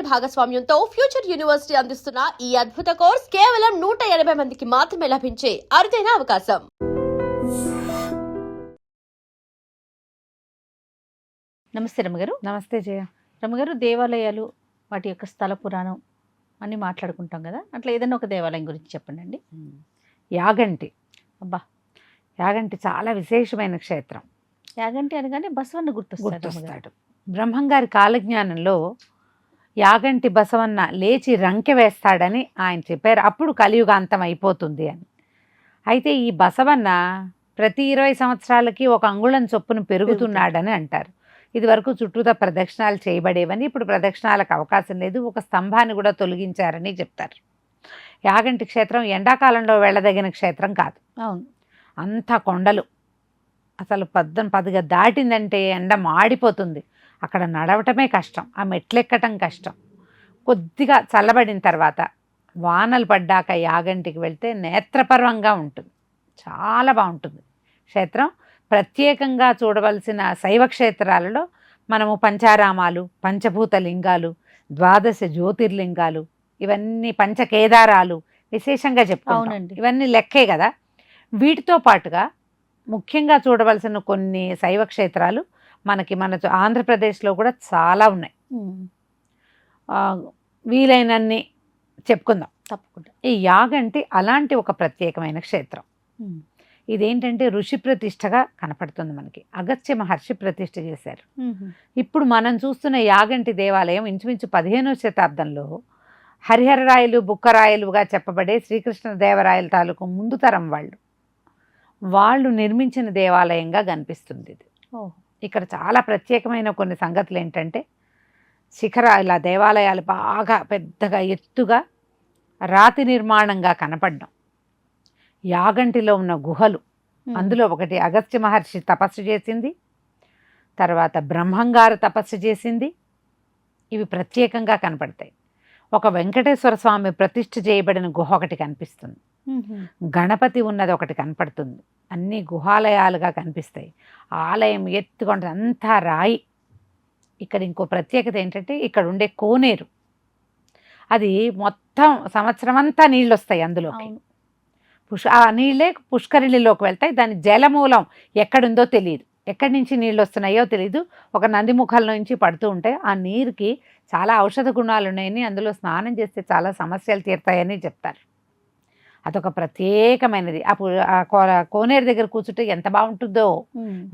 భాగస్వామ్యంతో future university అందిస్తున్న ఈ అద్భుత కోర్స్ కేవలం 180 మందికి మాత్రమే లభించే అరుదైన అవకాశం. నమస్తే రమ్మగారు. నమస్తే జయ. రమ్మగారు, దేవాలయాలు వాటి యొక్క స్థల పురాణం అన్నీ మాట్లాడుకుంటాం కదా, అట్లా ఏదైనా ఒక దేవాలయం గురించి చెప్పండి అండి. యాగంటి. అబ్బా, యాగంటి చాలా విశేషమైన క్షేత్రం. యాగంటి అనగానే బసవన్న గుర్తొస్తాడు. బ్రహ్మంగారి కాలజ్ఞానంలో యాగంటి బసవన్న లేచి రంకె వేస్తాడని ఆయన చెప్పారు. అప్పుడు కలియుగాంతం అయిపోతుంది అని. అయితే ఈ బసవన్న ప్రతి 20 సంవత్సరాలకి 1 అంగుళం చొప్పున పెరుగుతున్నాడని అంటారు. ఇది వరకు చుట్టూతా ప్రదక్షిణాలు చేయబడేవని, ఇప్పుడు ప్రదక్షిణాలకు అవకాశం లేదు, ఒక స్తంభాన్ని కూడా తొలగించారని చెప్తారు. యాగంటి క్షేత్రం ఎండాకాలంలో వెళ్ళదగిన క్షేత్రం కాదు. అవును, అంత కొండలు. అసలు 10 దాటిందంటే ఎండ మాడిపోతుంది. అక్కడ నడవటమే కష్టం, ఆ మెట్లెక్కటం కష్టం. కొద్దిగా చల్లబడిన తర్వాత వానలు పడ్డాక యాగంటికి వెళ్తే నేత్రపర్వంగా ఉంటుంది. చాలా బాగుంటుంది క్షేత్రం. ప్రత్యేకంగా చూడవలసిన శైవ క్షేత్రాలలో మనము పంచారామాలు, పంచభూత లింగాలు, 12 జ్యోతిర్లింగాలు, ఇవన్నీ పంచకేదారాలు విశేషంగా చెప్పుకుంటాం. ఇవన్నీ లెక్కే కదా. వీటితో పాటుగా ముఖ్యంగా చూడవలసిన కొన్ని శైవ క్షేత్రాలు మన ఆంధ్రప్రదేశ్లో కూడా చాలా ఉన్నాయి. వీలైనన్ని చెప్పుకుందాం తప్పకుండా. ఈ యాగంటి అలాంటి ఒక ప్రత్యేకమైన క్షేత్రం. ఇదేంటంటే ఋషి ప్రతిష్టగా కనపడుతుంది మనకి. అగస్త్య మహర్షి ప్రతిష్ఠ చేశారు. ఇప్పుడు మనం చూస్తున్న యాగంటి దేవాలయం ఇంచుమించు 15వ శతాబ్దంలో హరిహరరాయలు, బుక్కరాయలుగా చెప్పబడే శ్రీకృష్ణదేవరాయల తాలూకు ముందు తరం వాళ్ళు నిర్మించిన దేవాలయంగా కనిపిస్తుంది ఇది. ఇక్కడ చాలా ప్రత్యేకమైన కొన్ని సంగతులు ఏంటంటే, ఇలా దేవాలయాలు బాగా పెద్దగా ఎత్తుగా రాతి నిర్మాణంగా కనపడడం, యాగంటిలో ఉన్న గుహలు, అందులో ఒకటి అగస్త్య మహర్షి తపస్సు చేసింది, తర్వాత బ్రహ్మంగారు తపస్సు చేసింది, ఇవి ప్రత్యేకంగా కనపడతాయి. ఒక వెంకటేశ్వర స్వామి ప్రతిష్ఠ చేయబడిన గుహ ఒకటి కనిపిస్తుంది, గణపతి ఉన్నది ఒకటి కనపడుతుంది. అన్నీ గుహాలయాలుగా కనిపిస్తాయి. ఆలయం ఎత్తుకుంటే అంతా రాయి. ఇక్కడ ఇంకో ప్రత్యేకత ఏంటంటే, ఇక్కడ ఉండే కోనేరు, అది మొత్తం సంవత్సరం అంతా నీళ్ళు వస్తాయి అందులోకి. ఆ నీళ్ళే పుష్కరిణిలోకి వెళ్తాయి. దాని జలమూలం ఎక్కడుందో తెలియదు, ఎక్కడి నుంచి నీళ్ళు వస్తున్నాయో తెలియదు. ఒక నంది ముఖాల నుంచి పడుతూ ఉంటాయి. ఆ నీరుకి చాలా ఔషధ గుణాలు ఉన్నాయని, అందులో స్నానం చేస్తే చాలా సమస్యలు తీరుతాయని చెప్తారు. అదొక ప్రత్యేకమైనది. కోనేరు దగ్గర కూర్చుంటే ఎంత బాగుంటుందో,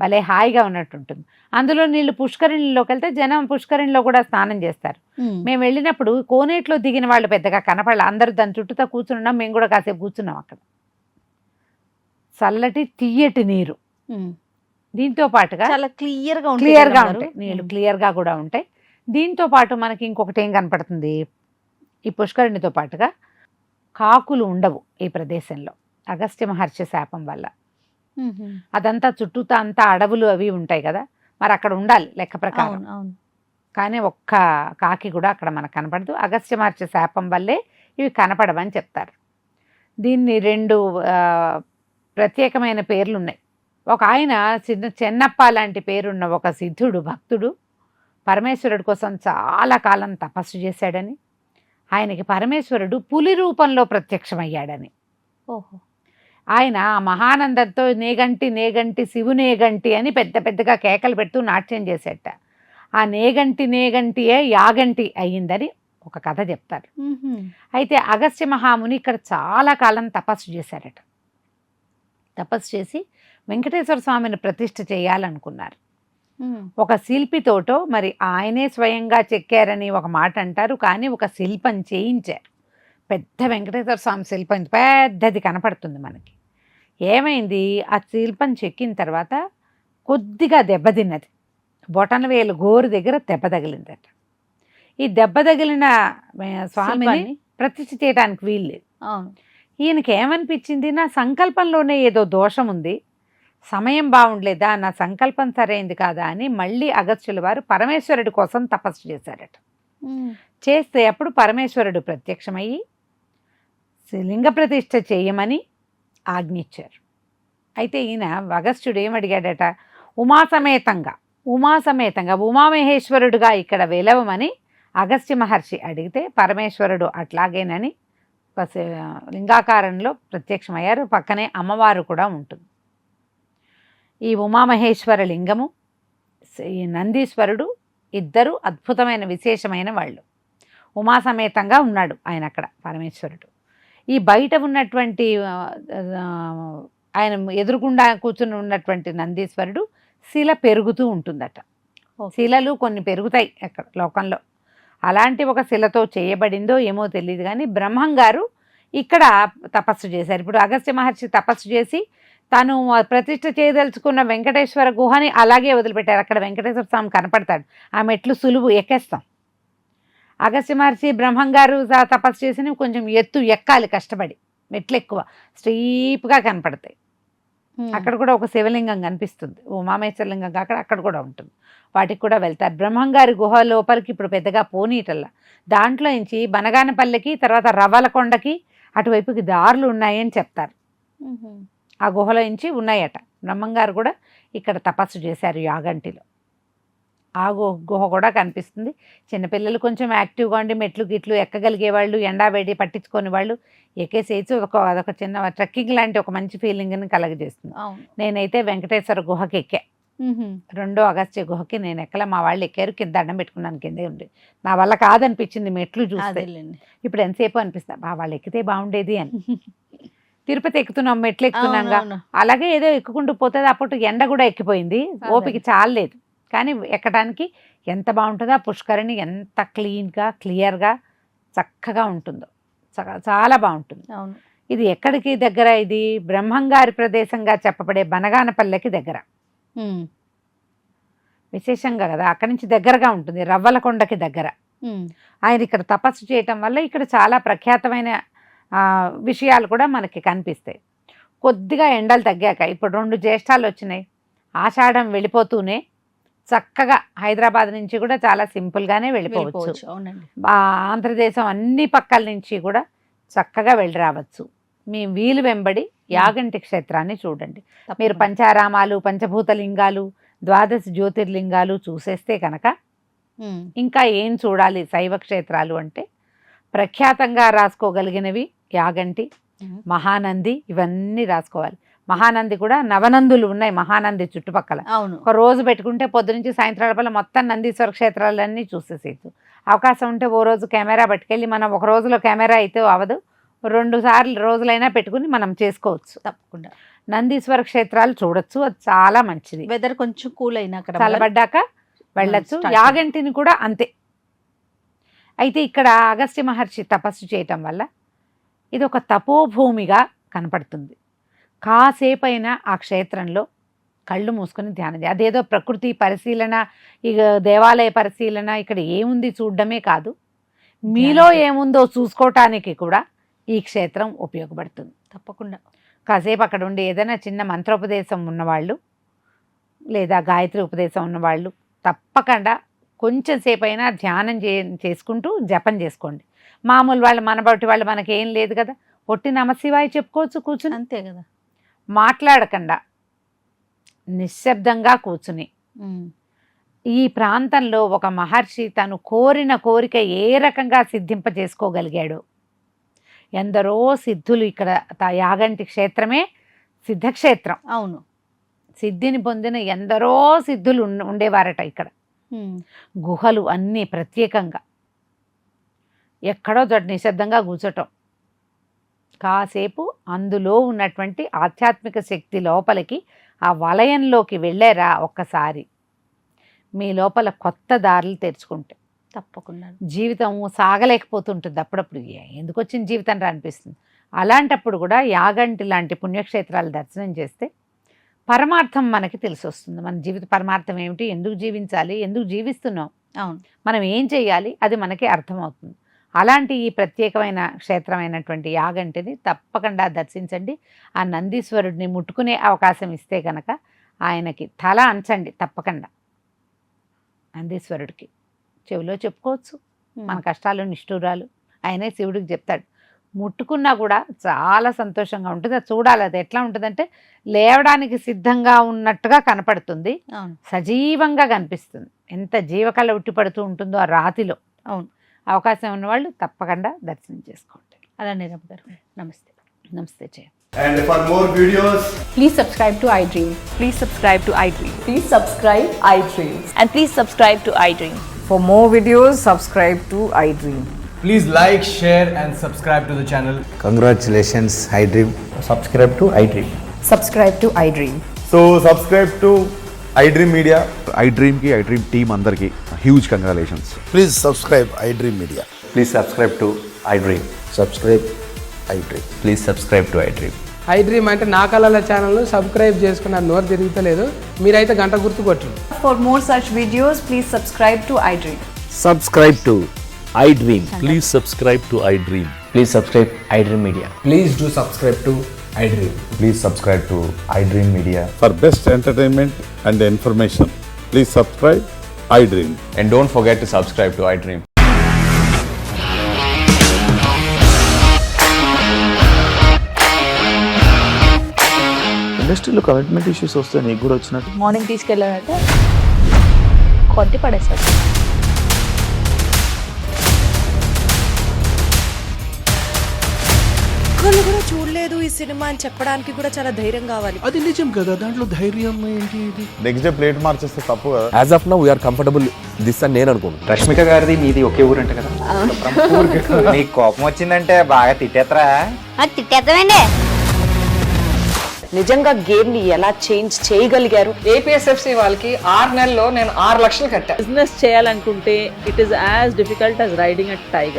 భలే హాయిగా ఉన్నట్టు ఉంటుంది. అందులో నీళ్ళు పుష్కరిణిలోకి వెళ్తే జనం పుష్కరిణిలో కూడా స్నానం చేస్తారు. మేము వెళ్ళినప్పుడు కోనేట్లో దిగిన వాళ్ళు పెద్దగా కనపడాలి. అందరూ దాని చుట్టూతో కూర్చున్నాం, మేము కూడా కాసేపు కూర్చున్నాం అక్కడ. చల్లటి తీయటి నీరు, దీంతో పాటుగా చాలా క్లియర్గా ఉంటాయి నీళ్ళు, క్లియర్గా కూడా ఉంటాయి. దీంతో పాటు మనకి ఇంకొకటి ఏం కనపడుతుంది, ఈ పుష్కరిణితో పాటుగా కాకులు ఉండవు ఈ ప్రదేశంలో అగస్త్య మహర్షి శాపం వల్ల. అదంతా చుట్టూతా అంతా అడవులు అవి ఉంటాయి కదా, మరి అక్కడ ఉండాలి లెక్క ప్రకారం. కానీ ఒక్క కాకి కూడా అక్కడ మనకు కనపడదు. అగస్త్య మహర్షి శాపం వల్లే ఇవి కనపడవని చెప్తారు. దీన్ని 2 ప్రత్యేకమైన పేర్లు ఉన్నాయి. ఒక ఆయన చెన్నప్ప లాంటి పేరున్న ఒక సిద్ధుడు భక్తుడు పరమేశ్వరుడి కోసం చాలా కాలం తపస్సు చేశాడని, ఆయనకి పరమేశ్వరుడు పులి రూపంలో ప్రత్యక్షమయ్యాడని. ఆయన మహానందంతో నేగంటి నేగంటి శివునేగంటి అని పెద్ద పెద్దగా కేకలు పెడుతూ నాట్యం చేసేట. ఆ నేగంటియే యాగంటి అయ్యిందని ఒక కథ చెప్తారు. అయితే అగస్త్య మహాముని ఇక్కడ చాలా కాలం తపస్సు చేశారట. తపస్సు చేసి వెంకటేశ్వర స్వామిని ప్రతిష్ఠ చేయాలనుకున్నారు. ఒక శిల్పితోటో మరి ఆయనే స్వయంగా చెక్కారని ఒక మాట అంటారు, కానీ ఒక శిల్పం చేయించారు. పెద్ద వెంకటేశ్వర స్వామి శిల్పం పెద్దది కనపడుతుంది మనకి. ఏమైంది, ఆ శిల్పం చెక్కిన తర్వాత కొద్దిగా దెబ్బతిన్నది. బొటన వేలు గోరు దగ్గర దెబ్బ తగిలిందట. ఈ దెబ్బ తగిలిన స్వామిని ప్రతిష్ఠ చేయడానికి వీల్లేదు. ఈయనకి ఏమనిపించింది, నా సంకల్పంలోనే ఏదో దోషం ఉంది, సమయం బాగుండలేదా, నా సంకల్పం సరైంది కాదా అని మళ్ళీ అగస్త్యుల వారు పరమేశ్వరుడి కోసం తపస్సు చేశారట. చేస్తే అప్పుడు పరమేశ్వరుడు ప్రత్యక్షమయ్యి లింగ ప్రతిష్ఠ చేయమని ఆజ్ఞించారు. అయితే ఈయన అగస్త్యుడు ఏమడిగాడట, ఉమాసమేతంగా ఉమామహేశ్వరుడుగా ఇక్కడ వెలవమని అగస్త్య మహర్షి అడిగితే పరమేశ్వరుడు అట్లాగేనని ఒక లింగాకారంలో ప్రత్యక్షమయ్యారు. పక్కనే అమ్మవారు కూడా ఉంటుంది. ఈ ఉమామహేశ్వర లింగము, ఈ నందీశ్వరుడు ఇద్దరు అద్భుతమైన విశేషమైన వాళ్ళు. ఉమా సమేతంగా ఉన్నాడు ఆయన అక్కడ పరమేశ్వరుడు. ఈ బయట ఉన్నటువంటి ఆయన ఎదురుగుండా కూర్చుని ఉన్నటువంటి నందీశ్వరుడు శిల పెరుగుతూ ఉంటుందట. శిలలు కొన్ని పెరుగుతాయి అక్కడ లోకంలో. అలాంటి ఒక శిలతో చేయబడిందో ఏమో తెలియదు, కానీ బ్రహ్మం గారు ఇక్కడ తపస్సు చేశారు. ఇప్పుడు అగస్త్య మహర్షి తపస్సు చేసి తను ప్రతిష్ఠ చేయదలుచుకున్న వెంకటేశ్వర గుహని అలాగే వదిలిపెట్టారు. అక్కడ వెంకటేశ్వర స్వామి కనపడతాడు. ఆ మెట్లు సులువు, ఎక్కేస్తాం. అగస్త్య మహర్షి బ్రహ్మం గారు తపస్సు చేసి కొంచెం ఎత్తు ఎక్కాలి, కష్టపడి. మెట్లు ఎక్కువ స్టీప్గా కనపడతాయి. అక్కడ కూడా ఒక శివలింగం కనిపిస్తుంది, ఉమామేశ్వర లింగం కాక అక్కడ కూడా ఉంటుంది. వాటికి కూడా వెళ్తారు. బ్రహ్మంగారి గుహ లోపలికి ఇప్పుడు పెద్దగా పోనీటల్లా. దాంట్లో నుంచి బనగానపల్లికి, తర్వాత రవ్వలకొండకి అటువైపుకి దారులు ఉన్నాయని చెప్తారు. ఆ గుహలో నుంచి ఉన్నాయట. బ్రహ్మంగారు కూడా ఇక్కడ తపస్సు చేశారు యాగంటిలో. ఆ గుహ కూడా కనిపిస్తుంది. చిన్నపిల్లలు కొంచెం యాక్టివ్గా ఉండి మెట్లు గిట్లు ఎక్కగలిగే వాళ్ళు, ఎండాబెడి పట్టించుకొని వాళ్ళు ఎక్కేసేసి అదొక చిన్న ట్రెక్కింగ్ లాంటి ఒక మంచి ఫీలింగ్ని కలగజేస్తుంది. నేనైతే వెంకటేశ్వర గుహకి ఎక్కా. రెండో అగస్త్య గుహకి నేను ఎక్కల, మా వాళ్ళు ఎక్కారు. కింద దండం పెట్టుకున్నాను, కిందే ఉండి. నా వల్ల కాదనిపించింది మెట్లు చూస్తే. ఇప్పుడు ఎంతసేపు అనిపిస్తా వాళ్ళు ఎక్కితే బాగుండేది అని. తిరుపతి ఎక్కుతున్నాం, మెట్లు ఎక్కుతున్నాంగా, అలాగే ఏదో ఎక్కుకుంటూ పోతుంది. అప్పుడు ఎండ కూడా ఎక్కిపోయింది, ఓపిక చాలలేదు. కానీ ఎక్కడానికి ఎంత బాగుంటుందో, ఆ పుష్కరిణి ఎంత క్లీన్గా క్లియర్గా చక్కగా ఉంటుందో, చాలా బాగుంటుంది. ఇది ఎక్కడికి దగ్గర? ఇది బ్రహ్మంగారి ప్రదేశంగా చెప్పబడే బనగానపల్లెకి దగ్గర. విశేషంగా కదా, అక్కడి నుంచి దగ్గరగా ఉంటుంది, రవ్వలకొండకి దగ్గర. ఆయన ఇక్కడ తపస్సు చేయటం వల్ల ఇక్కడ చాలా ప్రఖ్యాతమైన విషయాలు కూడా మనకి కనిపిస్తాయి. కొద్దిగా ఎండలు తగ్గాక, ఇప్పుడు 2 జ్యేష్ఠాలు వచ్చినాయి, ఆషాఢం వెళ్ళిపోతూనే చక్కగా హైదరాబాద్ నుంచి కూడా చాలా సింపుల్గానే వెళ్ళిపోవచ్చు. ఆంధ్రదేశం అన్ని పక్కల నుంచి కూడా చక్కగా వెళ్ళి రావచ్చు. మీ వీలు వెంబడి యాగంటి క్షేత్రాన్ని చూడండి. మీరు పంచారామాలు, పంచభూత లింగాలు, 12 జ్యోతిర్లింగాలు చూసేస్తే కనుక ఇంకా ఏం చూడాలి? శైవ క్షేత్రాలు అంటే ప్రఖ్యాతంగా రాసుకోగలిగినవి యాగంటి, మహానంది, ఇవన్నీ రాసుకోవాలి. మహానంది కూడా నవనందులు ఉన్నాయి మహానంది చుట్టుపక్కల. ఒక రోజు పెట్టుకుంటే పొద్దు నుంచి సాయంత్రాల వల్ల మొత్తం నందీశ్వర క్షేత్రాలన్నీ చూసేసేయచ్చు. అవకాశం ఉంటే ఓ రోజు కెమెరా పట్టుకెళ్ళి, మనం ఒక రోజులో కెమెరా అయితే అవదు, 2 రోజులైనా పెట్టుకుని మనం చేసుకోవచ్చు. తప్పకుండా నందీశ్వర క్షేత్రాలు చూడొచ్చు. అది చాలా మంచిది. వెదర్ కొంచెం కూల్ అయినాక, చల్లబడ్డాక వెళ్ళచ్చు. యాగంటిని కూడా అంతే. అయితే ఇక్కడ అగస్త్య మహర్షి తపస్సు చేయటం వల్ల ఇది ఒక తపోభూమిగా కనపడుతుంది. కాసేపైనా ఆ క్షేత్రంలో కళ్ళు మూసుకొని ధ్యానం చేయాలి. అదేదో ప్రకృతి పరిశీలన, ఇక దేవాలయ పరిశీలన, ఇక్కడ ఏముంది చూడడమే కాదు, మీలో ఏముందో చూసుకోవటానికి కూడా ఈ క్షేత్రం ఉపయోగపడుతుంది. తప్పకుండా కాసేపు అక్కడ ఉండి ఏదైనా చిన్న మంత్రోపదేశం ఉన్నవాళ్ళు లేదా గాయత్రి ఉపదేశం ఉన్నవాళ్ళు తప్పకుండా కొంచెం సేపు అయినా ధ్యానం చేసుకుంటూ జపం చేసుకోండి. మామూలు వాళ్ళు, మన బట్టి వాళ్ళు, మనకి ఏం లేదు కదా, ఒట్టి నమశివాయ చెప్పుకోవచ్చు కూర్చుని, అంతే కదా. మాట్లాడకుండా నిశ్శబ్దంగా కూర్చుని, ఈ ప్రాంతంలో ఒక మహర్షి తను కోరిన కోరిక ఏ రకంగా సిద్ధింపజేసుకోగలిగాడు. ఎందరో సిద్ధులు ఇక్కడ, యాగంటి క్షేత్రమే సిద్ధక్షేత్రం. అవును, సిద్ధిని పొందిన ఎందరో సిద్ధులు ఉండేవారట ఇక్కడ. గుహలు అన్నీ ప్రత్యేకంగా, ఎక్కడో చోట నిశ్శబ్దంగా కూర్చోటం, కాసేపు అందులో ఉన్నటువంటి ఆధ్యాత్మిక శక్తి లోపలికి, ఆ వలయంలోకి వెళ్ళారా ఒక్కసారి, మీ లోపల కొత్త దారులు తెరుచుకుంటే తప్పకుండా జీవితం సాగలేకపోతుంటుంది. అప్పుడప్పుడు ఎందుకు వచ్చిన జీవితం రా అనిపిస్తుంది. అలాంటప్పుడు కూడా యాగంటి లాంటి పుణ్యక్షేత్రాలు దర్శనం చేస్తే పరమార్థం మనకి తెలిసి వస్తుంది. మన జీవిత పరమార్థం ఏమిటి, ఎందుకు జీవించాలి, ఎందుకు జీవిస్తున్నాం, అవును, మనం ఏం చేయాలి, అది మనకి అర్థమవుతుంది. అలాంటి ఈ ప్రత్యేకమైన క్షేత్రమైనటువంటి యాగంటిని తప్పకుండా దర్శించండి. ఆ నందీశ్వరుడిని ముట్టుకునే అవకాశం ఇస్తే కనుక ఆయనకి తల అంచండి తప్పకుండా. నందీశ్వరుడికి చెవిలో చెప్పుకోవచ్చు మన కష్టాలు నిష్ఠూరాలు, ఆయనే శివుడికి చెప్తాడు. ముట్టుకున్నా కూడా చాలా సంతోషంగా ఉంటుంది. అది చూడాలి. అది ఎట్లా ఉంటుందంటే లేవడానికి సిద్ధంగా ఉన్నట్టుగా కనపడుతుంది, సజీవంగా కనిపిస్తుంది. ఎంత జీవకళ ఉట్టిపడుతూ ఉంటుందో ఆ రాతిలో. అవును. అవకాశం ఉన్న వాళ్ళు తప్పకుండా దర్శనం చేసుకోండి. అలానే రమ్మ గారు నమస్తే. నమస్తే జయ. And for more videos, Please subscribe to iDream. Please subscribe to iDream. Please subscribe iDream. And please subscribe to iDream. For more videos, subscribe to iDream. please like, share and subscribe to the channel. Congratulations, iDream. Subscribe to iDream. Subscribe to iDream. So subscribe to iDream Media. iDream ki iDream team andarki huge congratulations. Please subscribe iDream Media. Please subscribe to iDream. Subscribe iDream. Please subscribe to iDream. iDream అంటే నా కళల ఛానల్ను subscribe చేసుకున్న నోరు తిరుగుతలేదు, మీరైతే గంట గుర్తు కొట్టండి. For more such videos, please subscribe to iDream. Subscribe to iDream. Please subscribe to iDream. Please subscribe iDream Media. Please do subscribe to iDream. Please subscribe to iDream Media. For best entertainment and information, please subscribe iDream. And don't forget to subscribe to iDream. ఇండస్ట్రీలో commitment issues వస్తే నీకు కూడా వచ్చినట్టు morning తీసుకెళ్ళాలంటే కొట్టి పడేస్తారు. ఒక్కళ్ళు కూడా చూడలేదు ఈ సినిమా అని చెప్పడానికి కూడా చాలా ధైర్యం కావాలి. అది నిజం కదా, దాంట్లో ధైర్యం ఏంటి? ఇది నెక్స్ట్ డే ప్లేట్ మార్చేస్తే తప్పు కదా. As of now, we are comfortable this అని నేను అనుకుంటున్నాను. రష్మిక గారిది మీది ఒకే ఊరంట కదా. నీకు కోపం వచ్చిందంటే బాగా తిట్టేత్తరా? తిట్టేద్దామండి. నిజంగా గేమ్ ని ఎలా చేంజ్ చేయగలిగారు? ఏపీఎస్ఎఫ్సి వాళ్ళకి 6 నెలల్లో నేను 6 లక్షలు కట్టా. బిజినెస్ చేయాలనుకుంటే it is as difficult as riding a tiger.